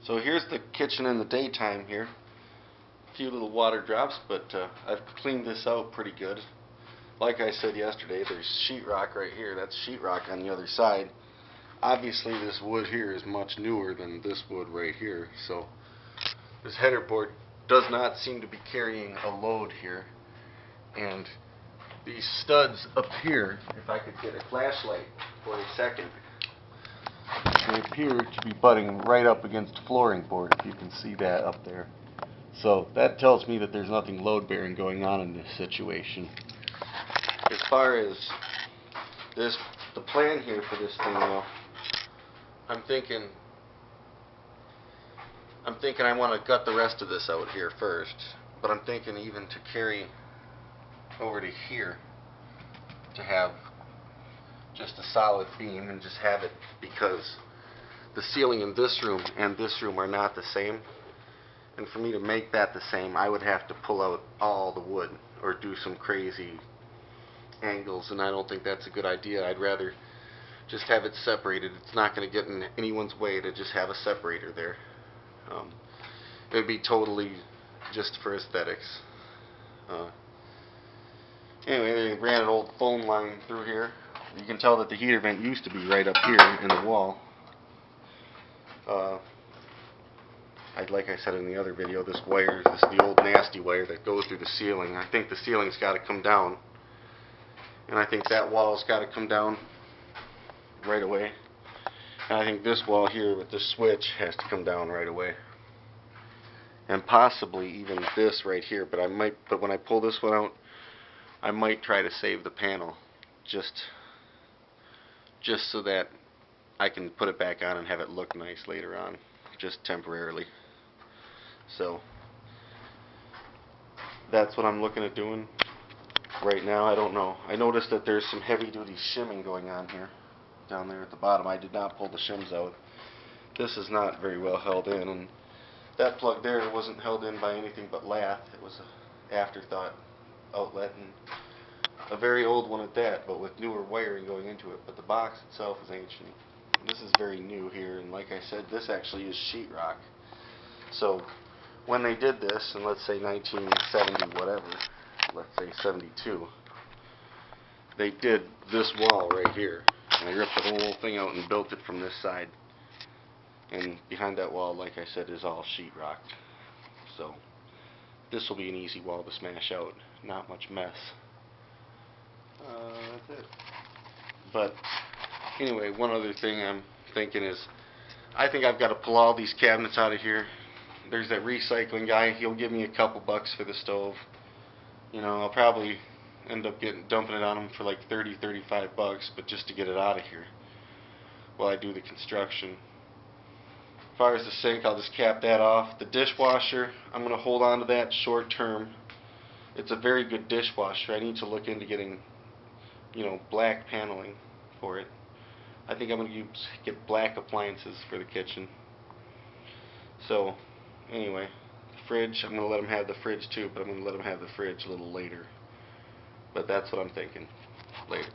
So here's the kitchen in the daytime here. A few little water drops, but I've cleaned this out pretty good. Like I said yesterday, there's sheetrock right here. That's sheetrock on the other side. Obviously this wood here is much newer than this wood right here, so this header board does not seem to be carrying a load here. And these studs up here, if I could get a flashlight for a second, they appear to be butting right up against flooring board, if you can see that up there. So that tells me that there's nothing load bearing going on in this situation. As far as the plan here for this thing though, I'm thinking I want to gut the rest of this out here first, but I'm thinking even to carry over to here to have just a solid beam and just have it, because the ceiling in this room and this room are not the same, and for me to make that the same I would have to pull out all the wood or do some crazy angles, and I don't think that's a good idea. I'd rather just have it separated. It's not going to get in anyone's way to just have a separator there. It would be totally just for aesthetics. Anyway, they ran an old phone line through here. You can tell that the heater vent used to be right up here in the wall. Like I said in the other video, this wire, this is the old nasty wire that goes through the ceiling. I think the ceiling's got to come down, and I think that wall's got to come down right away. And I think this wall here with the switch has to come down right away, and possibly even this right here. But when I pull this one out, I might try to save the panel just so that I can put it back on and have it look nice later on, just temporarily. So that's what I'm looking at doing right now. I don't know. I noticed that there's some heavy duty shimming going on here down there at the bottom. I did not pull the shims out. This is not very well held in, and that plug there wasn't held in by anything but lath. It was an afterthought outlet, and a very old one at that, but with newer wiring going into it. But the box itself is ancient. This is very new here, and like I said, this actually is sheetrock. So when they did this in, let's say 1970 whatever, let's say 72, they did this wall right here, and they ripped the whole thing out and built it from this side. And behind that wall, like I said, is all sheetrock. So this will be an easy wall to smash out. Not much mess. That's it. But anyway, one other thing I'm thinking is, I think I've got to pull all these cabinets out of here. There's that recycling guy. He'll give me a couple bucks for the stove. You know, I'll probably end up dumping it on him for like 30-35 bucks, but just to get it out of here while I do the construction. As far as the sink, I'll just cap that off. The dishwasher, I'm going to hold on to that short term. It's a very good dishwasher. I need to look into getting, black paneling for it. I think I'm going to get black appliances for the kitchen. So anyway, the fridge, I'm going to let them have the fridge too, but I'm going to let them have the fridge a little later. But that's what I'm thinking. Later.